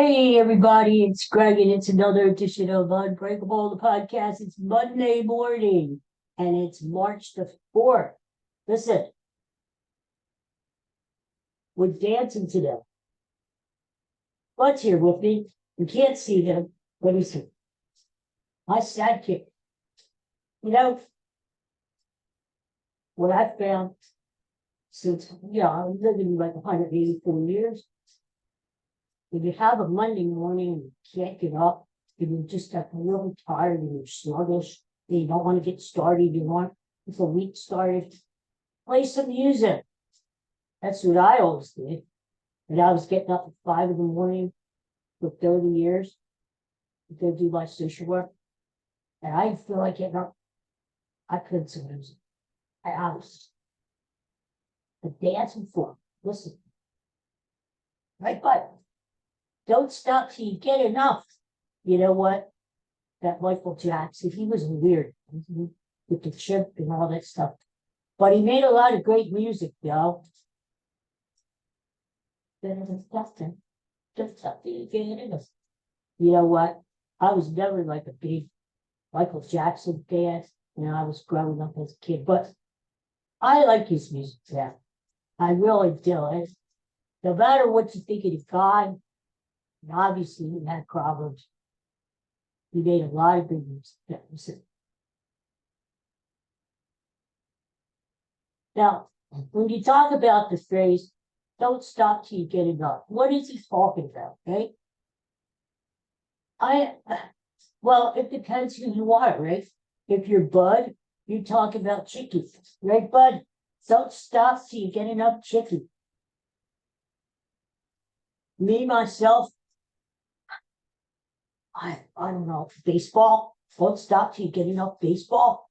Hey everybody, it's Greg and it's another edition of Unbreakable, the podcast. It's Monday morning and it's March the 4th. Listen, we're dancing today. Bud's here with me. You can't see him. Let me see. My sidekick. You know, what I found since, I'm living like 184 years. If you have a Monday morning and you can't get up, if you're just like really tired and you're sluggish, and you don't want to get started, you want the week started, play some music. That's what I always did. And I was getting up at 5 in the morning for 30 years to go do my social work. And I feel like getting up. I couldn't some music. I was the dancing for. Listen, right, but don't stop till you get enough. You know what? That Michael Jackson, he was weird with the chip and all that stuff. But he made a lot of great music, though. Just something you get enough. You know what? I was never like a big Michael Jackson fan when I was growing up as a kid, but I like his music now. I really do. And no matter what you think of the guy, and obviously he had problems. He made a lot of good music. Now, when you talk about the phrase, don't stop till you get enough, what is he talking about, right? Well, it depends who you are, right? If you're Bud, you talk about chicken, right, Bud? Don't stop till you get enough chicken. Me, myself, I don't know, baseball. Don't stop till you get enough baseball.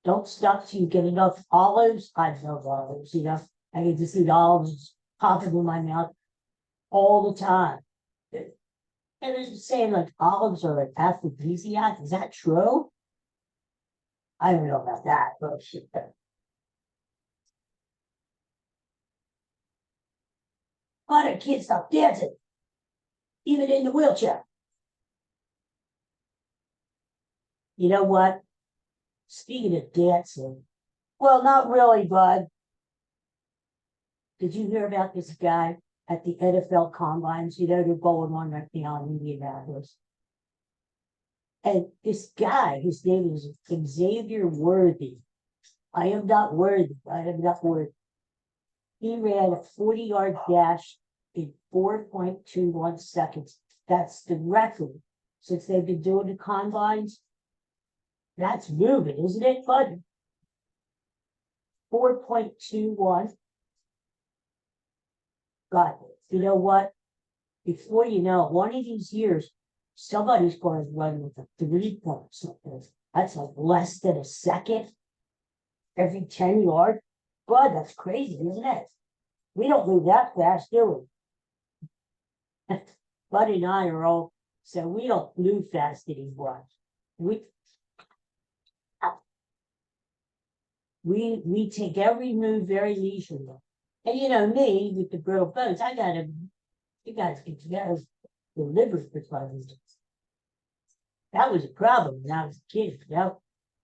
Don't stop till you get enough olives. I love olives, I can just eat olives popping in my mouth all the time. And they're saying like olives are an aphrodisiac. Is that true? I don't know about that, but shit. But I can't stop dancing, even in the wheelchair. You know what? Speaking of dancing, well, not really, Bud. Did you hear about this guy at the NFL combines? They're going on right now in Indianapolis. And this guy, his name is Xavier Worthy. I am not worthy. I am not worthy. He ran a 40-yard dash in 4.21 seconds. That's the record since they've been doing the combines. That's moving, isn't it, Bud? 4.21. God, you know what? Before you know it, one of these years, somebody's going to run with a 3 point something. That's like less than a second every 10 yards. Bud, that's crazy, isn't it? We don't move that fast, do we? Buddy and I are old, so we don't move fast anymore. We take every move very leisurely. And me with the brittle bones, you guys get together deliberate for 5 minutes. That was a problem when I was a kid,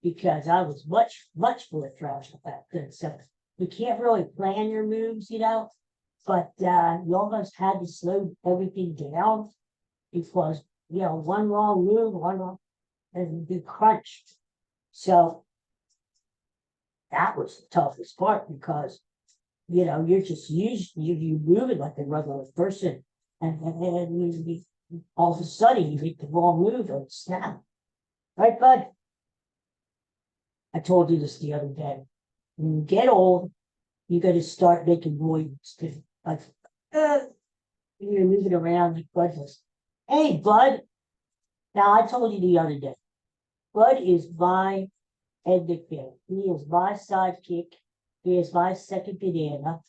because I was much, much more fragile back then. So you can't really plan your moves, but you almost had to slow everything down because, one wrong move, one wrong, and be crunched. So that was the toughest part because, you're just you moving like a regular person. And all of a sudden you make the wrong move and snap. Right, Bud? I told you this the other day. When you get old, you got to start making noises too. Like, you're moving around like Bud was. Hey, Bud. Now, I told you the other day, Bud is my Ed McMahon. He is my sidekick. He is my second banana.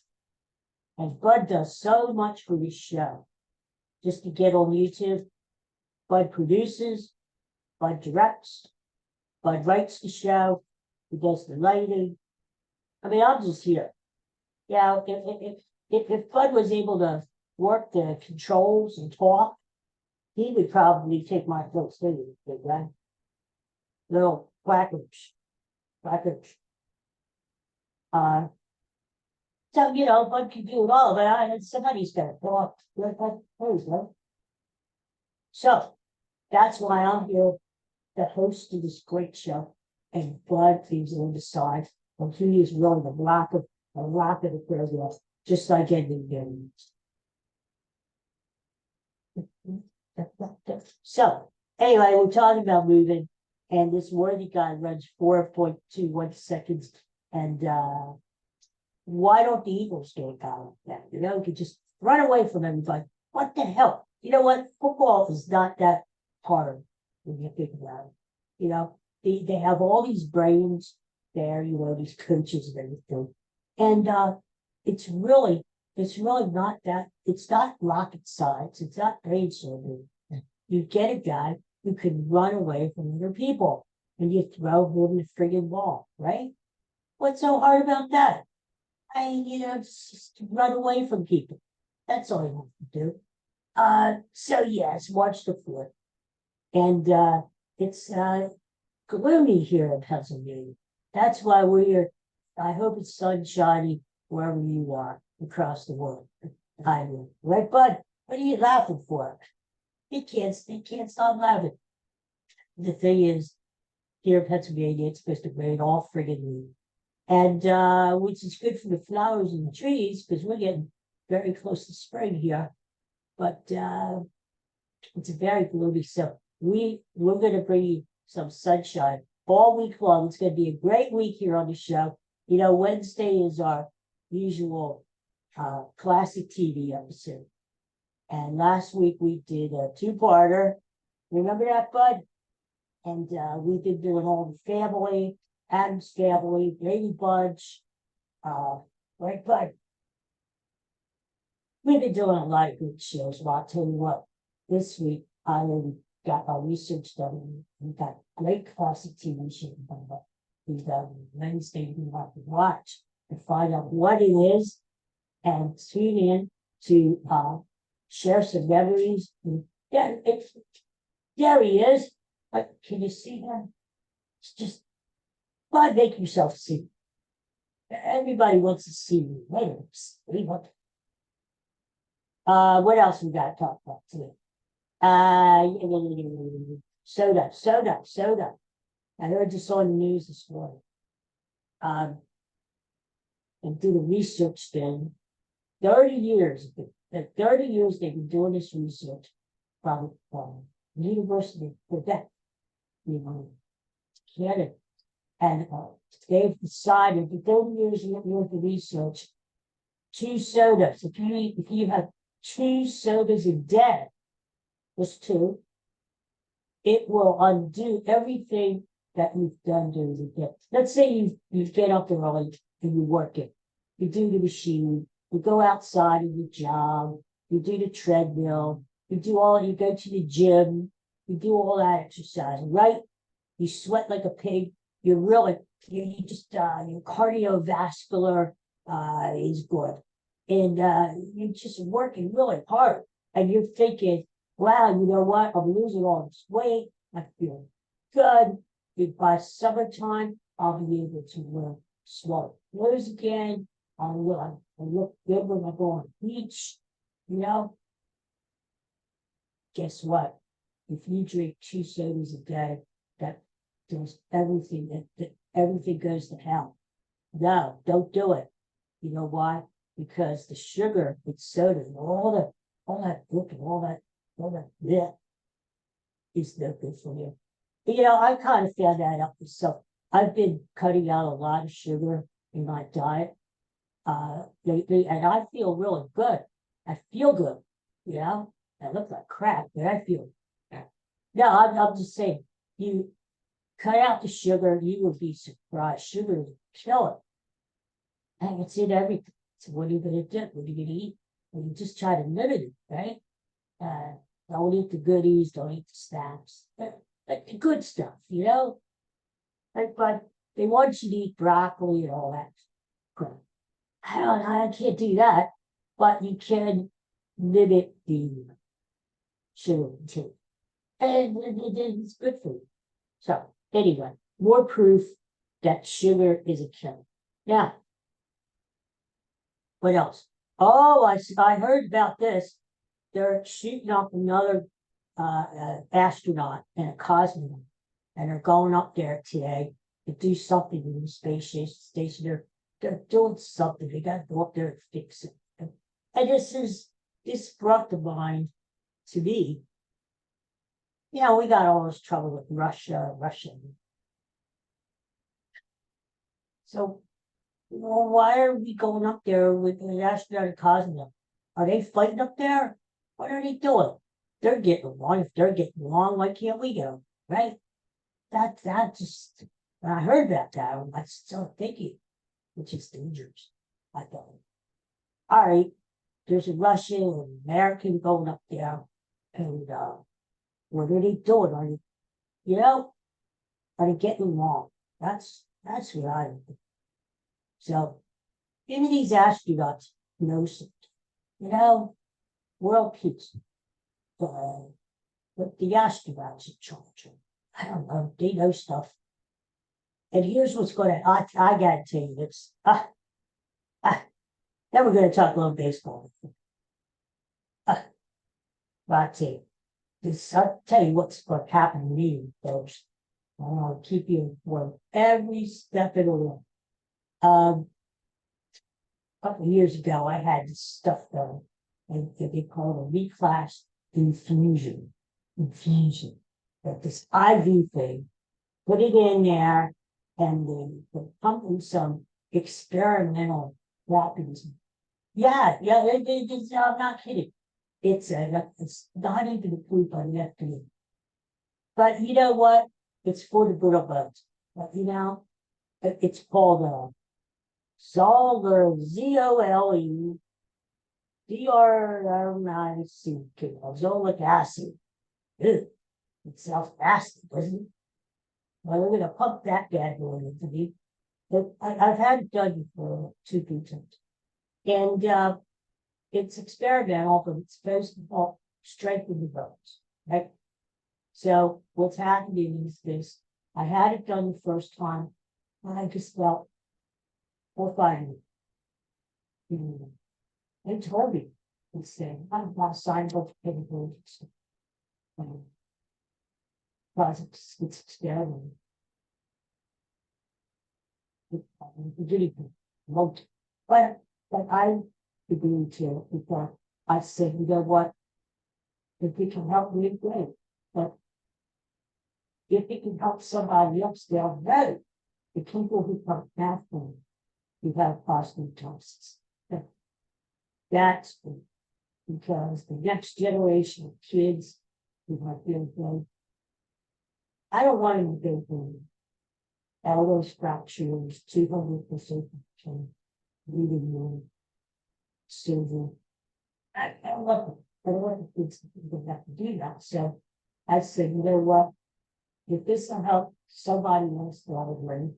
And Bud does so much for his show. Just to get on YouTube, Bud produces, Bud directs, Bud writes the show, he does the lighting. I mean, I'm just here. If Bud was able to work the controls and talk, he would probably take my place too, big guy. Little quackers, quackers. Uh, so, one can do it all, but somebody's got to go up. So that's why I'm here, the host of this great show, and Bud is on the side, and he is really the rock of the program, just like Edwin Jones. So anyway, we're talking about moving, and this worthy guy runs 4.21 seconds, and why don't the Eagles do a guy like that? You could just run away from everybody. What the hell? You know what? Football is not that hard when you think about it. They have all these brains there, these coaches and everything. And it's really not that, it's not rocket science, it's not brain surgery. You get a guy who can run away from other people and you throw him the friggin' ball, right? What's so hard about that? Just run away from people. That's all you have to do. So yes, March the 4th. And it's gloomy here in Pennsylvania. That's why we're here. I hope it's sunshiny wherever you are across the world. I mean, right, Bud? What are you laughing for? They can't stop laughing. The thing is, here in Pennsylvania, it's supposed to rain all friggin' week. And which is good for the flowers and the trees, because we're getting very close to spring here. But it's very gloomy. So we're going to bring you some sunshine all week long. It's going to be a great week here on the show. Wednesday is our usual classic TV episode. And last week we did a two-parter. Remember that, Bud? And we've been doing all the family, Adam's Family, Brady Bunch, right, Bud? We've been doing a lot of good shows. Well, I'll tell you what, this week I already got our research done. We got great classic TV shows. We've Wednesday we have to watch and find out what it is and tune in to share some memories. Yeah, there he is. Can you see him? It's just, why make yourself see? Everybody wants to see you. What else we got to talk about today? Soda. I heard this on the news this morning. And do the research thing. 30 years they've been doing this research from University of Quebec, Canada. And they've decided that 30 years worth of research, 2 sodas. If you have 2 sodas a day, just 2, it will undo everything that you've done during the day. Let's say you get up early and you work it. You do the machine, you go outside and you jog, you do the treadmill, you go to the gym, you do all that exercise, right? You sweat like a pig. You're you just your cardiovascular is good. And you're just working really hard. And you're thinking, wow, you know what? I'm losing all this weight. I feel good. By summertime, I'll be able to wear small clothes again. I'll look good when I go on the beach. Guess what? If you drink 2 sodas a day, that does everything. That everything goes to hell. No, don't do it. You know why? Because the sugar in soda and all that book and all that is no good for you. But, I kind of found that out myself. I've been cutting out a lot of sugar in my diet lately, and I feel really good. I feel good. I look like crap, but I feel good. No, I'm just saying, you cut out the sugar, you will be surprised. Sugar is a killer. And it's in everything. So what are you going to do? What are you going to eat? Well, you just try to limit it, right? Don't eat the goodies, don't eat the snacks. But the good stuff, But they want you to eat broccoli and all that crap. I can't do that. But you can limit the sugar intake. And it's good for you. So anyway, more proof that sugar is a killer. Now, what else? Oh, I heard about this. They're shooting up another astronaut and a cosmonaut, and they're going up there today to do something in the space station. They're doing something. They got to go up there and fix it. And this brought to mind to me. You know, we got all this trouble with Russia. So, well, why are we going up there with an astronaut and cosmonaut? Are they fighting up there? What are they doing? They're getting along. If they're getting along, why can't we go? Right? That just, when I heard about that, I started thinking, which is dangerous. I thought, all right, there's a Russian and American going up there, and what are they doing? Are they getting along? That's what I think. So maybe these astronauts know something. World peace. But the astronauts in charge of, I don't know, they know stuff. And here's what's going to, I got to tell you this. Then we're going to talk a little baseball. I'll tell you what's going to happen to me, folks. I'll keep you informed every step of the way. A couple of years ago, I had this stuff done, and they call it a reclass infusion. But this IV thing, put it in there, and then pump in some experimental wrappings. Yeah, I'm not kidding. It's not even approved by the FDA. But you know what? It's for the little bugs. But it's called Zole, ZOLE, DRNIC, zolic acid. Ew, it sounds nasty, doesn't it? Well, we're gonna pump that bad boy into me. But I've had it done for 2 times. And it's experimental, but it's supposed to help strengthen the bones, right? So what's happening is this. I had it done the first time, and I just felt 4 or 5 minutes. They told me, they said, I'm not signed up for capabilities. Because it's experimental. Really good. But I agreed to it because I said, you know what? If it can help me, great. But if it can help somebody else, they'll know. The people who come after me, who have prostatitis. That's because the next generation of kids who have been, I don't want them to go through elbow fractures, 200% bleeding wound, silver. I don't want the kids to have to do that. So I said, you know what? If this will help somebody else the other way,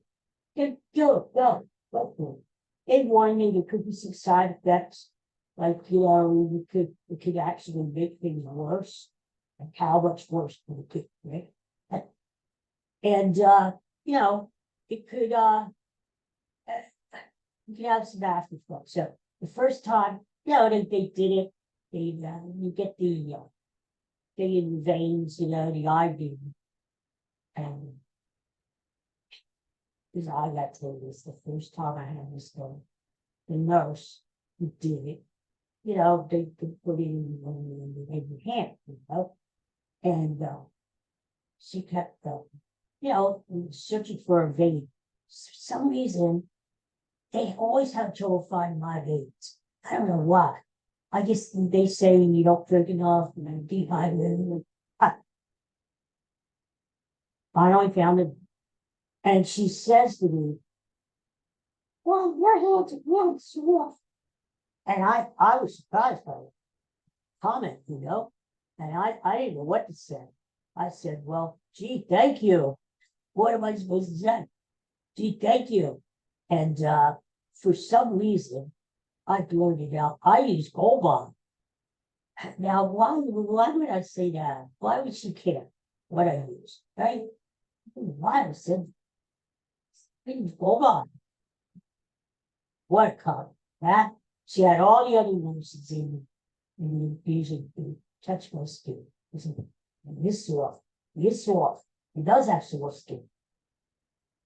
then do it. Go for it. They warned me there could be some side effects, like it could actually make things worse, like how much worse could it get, right? And it could you can have some afterthought. So the first time, they did it. You get the thing in the veins, the IV, and because I got told this the first time I had this done, the nurse who did it, they put it in your hand, and she kept, searching for a vein. For some reason, they always have trouble finding my veins. I don't know why. I guess they say you don't drink enough and then dehydrated. I finally found it. And she says to me, well, your hands are really soft. And I was surprised by the comment, and I didn't know what to say. I said, well, gee, thank you. What am I supposed to say? Gee, thank you. And for some reason, I blurted out, I use Gold Bond. Now, why would I say that? Why would she care what I use, right? Why I said, hold on, what color? That she had all the other roses in the Asian touch my skin. And this soft, this soft. It does have soft skin.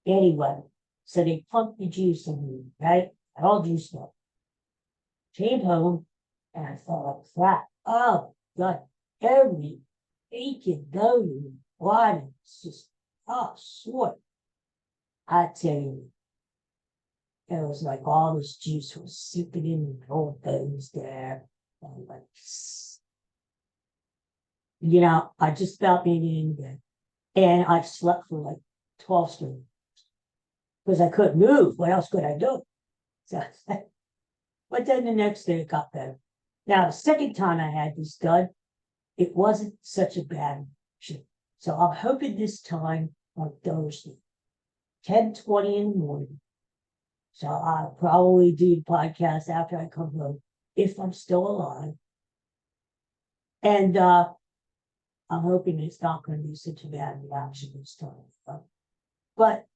Anyway, so they pumped the juice in me, right? All juiced up. Came home and I thought, crap. Oh, God, every aching bone body. It's just, oh, sore. I tell you, it was like all this juice was seeping in the old bones there. And like, I just felt being in bed. And I slept for like 12 straight because I couldn't move. What else could I do? So, but then the next day it got better. Now, the second time I had this done, it wasn't such a bad shit. So I'm hoping this time on Thursday, 10:20 in the morning. So I'll probably do the podcast after I come home, if I'm still alive. And I'm hoping it's not going to be such a bad reaction this time. But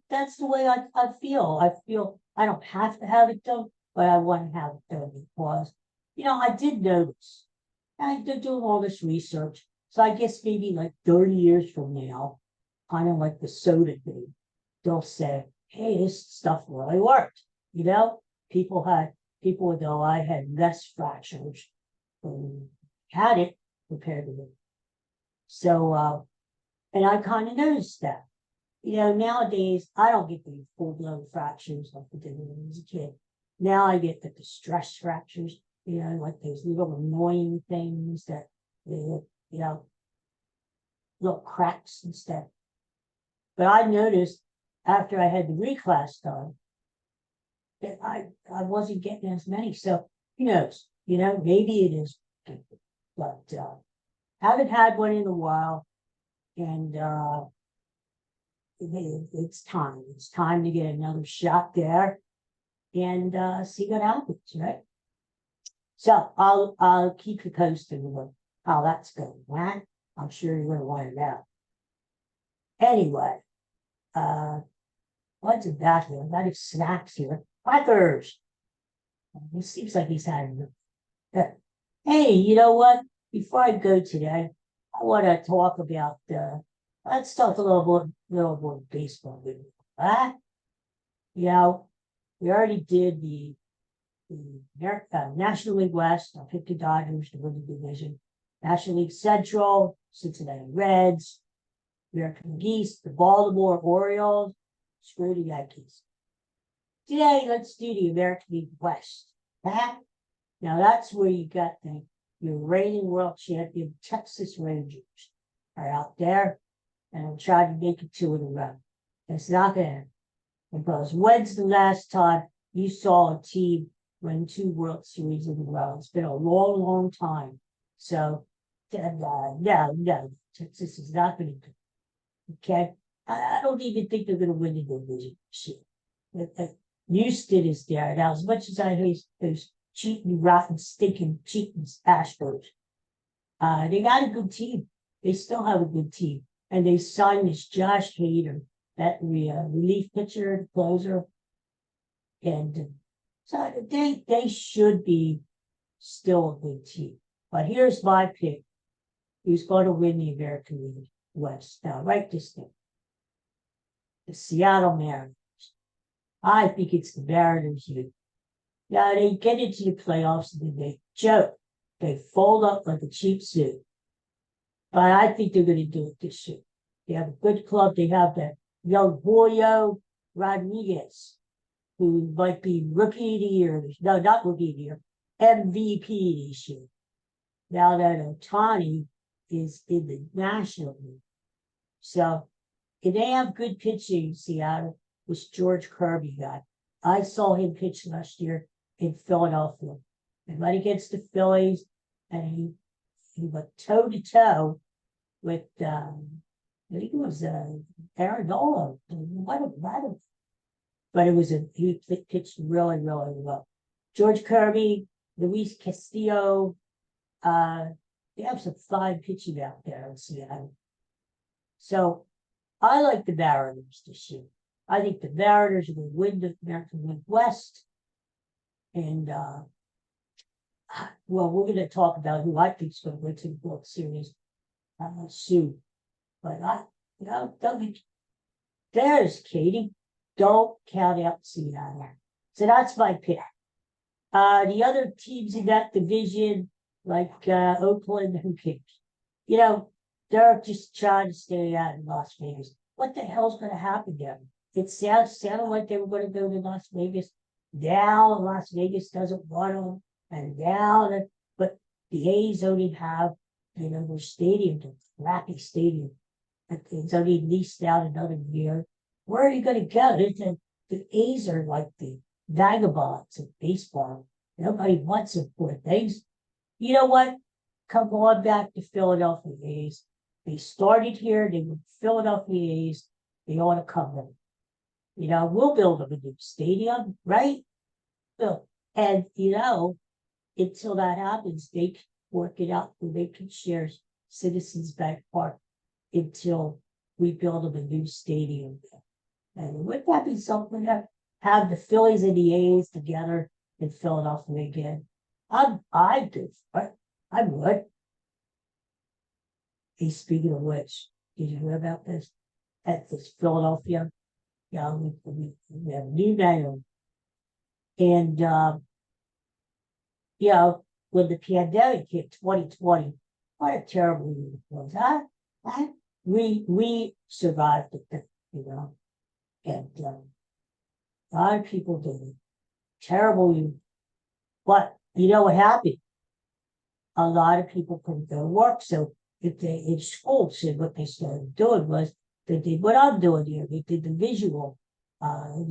that's the way I feel. I feel I don't have to have it done, but I want to have it done because, I did notice. I did doing all this research. So I guess maybe like 30 years from now, kind of like the soda thing, they'll say, hey, this stuff really worked. People though I had less fractures when had it compared to me. So, and I kind of noticed that. Nowadays I don't get the full blown fractures like I did when I was a kid. Now I get the stress fractures, like those little annoying things that, little cracks and stuff. But I noticed after I had the reclass done that I wasn't getting as many. So who knows? Maybe it is, but haven't had one in a while, and it's time. It's time to get another shot there and see what happens, right? So I'll keep you posted with how that's going, right? I'm sure you're gonna want to know. Anyway, what's in that here? I've got snacks here. Crackers. It seems like he's having Hey, you know what? Before I go today, I want to talk about let's talk a little more baseball with you. We already did the National League West. I picked the Dodgers to win the division. National League Central, Cincinnati Reds, American East, the Baltimore Orioles, screw the Yankees. Today, let's do the American League West. Now that's where you got your reigning world champion Texas Rangers are out there and will try to make it 2 in a row. It's not going to happen because when's the last time you saw a team win 2 World Series in a row? It's been a long, long time. So, no, Texas is not going to do it. Okay? I don't even think they're going to win the division this year. Houston is there. Now, as much as I hate those cheating, rotten, stinking, cheating Astros, they got a good team. They still have a good team. And they signed this Josh Hader, that relief pitcher, the closer. And so they should be still a good team. But here's my pick. Who's going to win the American League West? Now, write this down. The Seattle Mariners. I think it's the Mariners. Now, they get into the playoffs and then they joke. They fold up like a cheap suit. But I think they're going to do it this year. They have a good club. They have that young Julio Rodriguez, who might be rookie of the year. No, not rookie of the year. MVP this year. Now that Ohtani is in the National League. So, if they have good pitching, Seattle, which George Kirby got. I saw him pitch last year in Philadelphia. And went against the Phillies, and he went toe to toe with I think it was Aaron Nola. But he pitched really, really well. George Kirby Luis Castillo. They have some fine pitching out there in Seattle. So I like the Mariners this year. I think the Mariners are going to win the American League West. And well, we're going to talk about who I think is going to win the World Series soon. But don't be, there's Katie. Don't count out Seattle. So that's my pick. The other teams in that division, like Oakland, who cares? You know, they're just trying to stay out in Las Vegas. What the hell's going to happen there? It sounded like they were going to go to Las Vegas. Now Las Vegas doesn't want them, and now but the A's only have their stadium, the crappy stadium. It's only leased out another year. Where are you going to go? The A's are like the vagabonds of baseball. Nobody wants them for things. You know what? Come on back to Philadelphia A's. They started here. They were Philadelphia A's. They ought to come in. We'll build them a new stadium, right? And until that happens, they can work it out where they can share Citizens Bank Park until we build them a new stadium. And wouldn't that be something to have the Phillies and the A's together in Philadelphia again? I do. I would. Hey, speaking of which, did you hear about this? At this Philadelphia, we have a new mayor. And when the pandemic hit 2020, what a terrible year it was. We survived it, and a lot of people did it. Terrible year. But you know what happened? A lot of people couldn't go to work. So if they in school, so what they started doing was they did what I'm doing here. They did the visual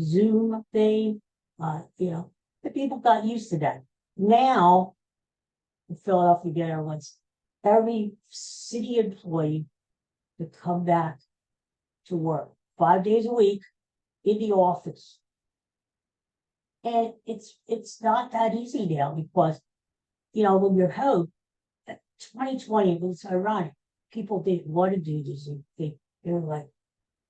Zoom thing. The people got used to that. Now, in Philadelphia, wants every city employee to come back to work 5 days a week in the office. And it's not that easy now because, when you're home, 2020 was ironic. People didn't want to do this. They were like,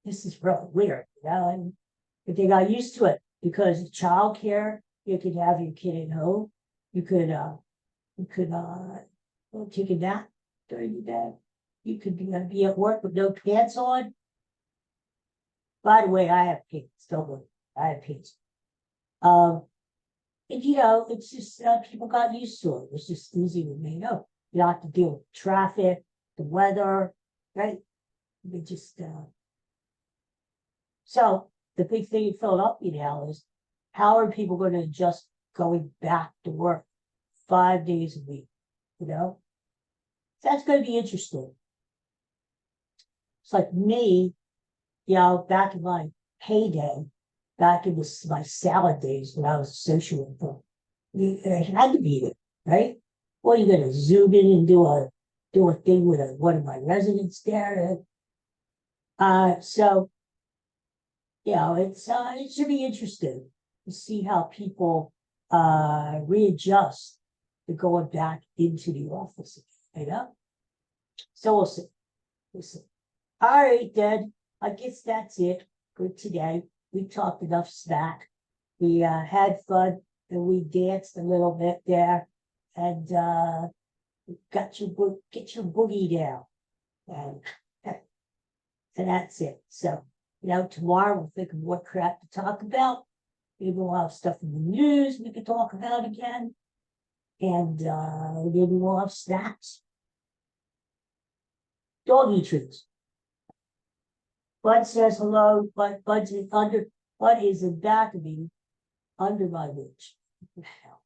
this is really weird, but they got used to it because childcare, you could have your kid at home. You could take a nap during the day. You could be at work with no pants on. By the way, I have pants. Don't worry, I have pants. And it's just people got used to it. It's just easy to me. You don't have to deal with traffic, the weather, right? They just so the big thing in Philadelphia now is how are people going to adjust going back to work 5 days a week? That's going to be interesting. It's like me, back in my heyday, back in my salad days when I was a social worker, I had to be there, right? Well, you're going to zoom in and do a thing with one of my residents there. So, it should be interesting to see how people readjust to going back into the office, So we'll see. All right, then. I guess that's it for today. We talked enough smack. We had fun and we danced a little bit there, and get your boogie down, and that's it. So tomorrow we'll think of what crap to talk about. Maybe we'll have stuff in the news we can talk about again, and maybe we'll have snacks, doggy treats. Bud says hello, but Bud is in back of me, under my reach.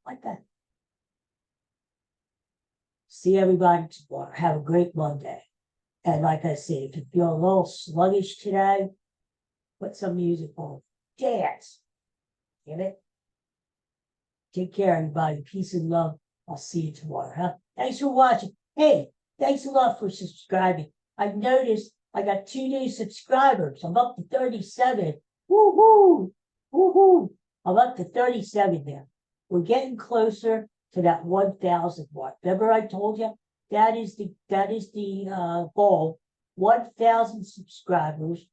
What the? See everybody tomorrow. Have a great Monday. And like I said, if you feel a little sluggish today, put some music on. Dance. Get it? Take care, everybody. Peace and love. I'll see you tomorrow. Huh? Thanks for watching. Hey, thanks a lot for subscribing. I've noticed I got 2 new subscribers. I'm up to 37. Woohoo! Woohoo! I'm up to 37 now. We're getting closer. to that 1,000 mark. Remember I told you that is the goal, 1,000 subscribers.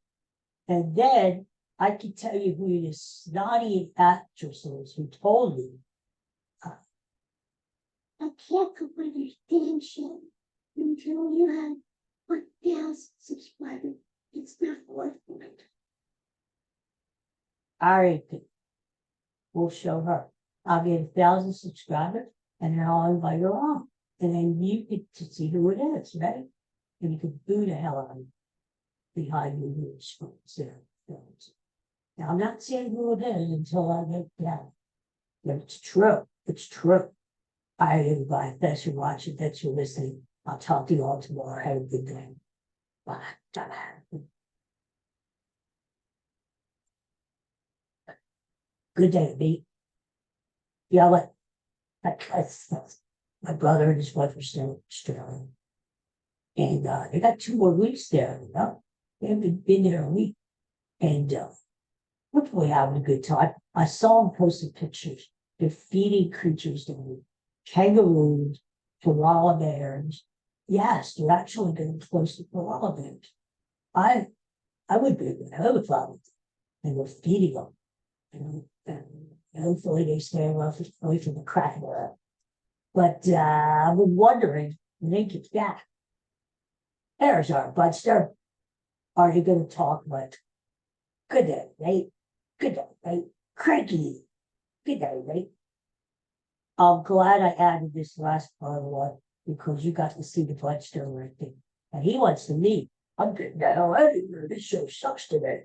And then I can tell you who the snotty actress is who told me, I can't go with your damn show until you have 1,000 subscribers. It's not worth it. All right, we'll show her. I'll get 1,000 subscribers and then I'll invite her on. And then you get to see who it is, right? And you can boo the hell out of me behind your screens there. Now, I'm not saying who it is until I get down. But it's true. It's true. All right, everybody. Thanks for watching. Thanks for listening. I'll talk to you all tomorrow. Have a good day. Bye. Good day, B. Yeah, that's my brother and his wife are still in Australia. And they got 2 more weeks there, you know. They haven't been there a week. And we're really having a good time. I saw them posting pictures. They're feeding creatures to kangaroos, koala bears. Yes, they're actually getting close to koala bears. I would be a hell of a and we're feeding them. And hopefully they stay away from the crack there. But I've been wondering when they get back. There's our Budster. Are you going to talk like, good day, mate? Good day, mate. Cranky. Good day, mate. I'm glad I added this last part of one because you got to see the Budster right there. And he wants to leave. I'm getting the hell out of here. This show sucks today.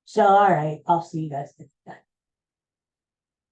So, all right. I'll see you guys next time.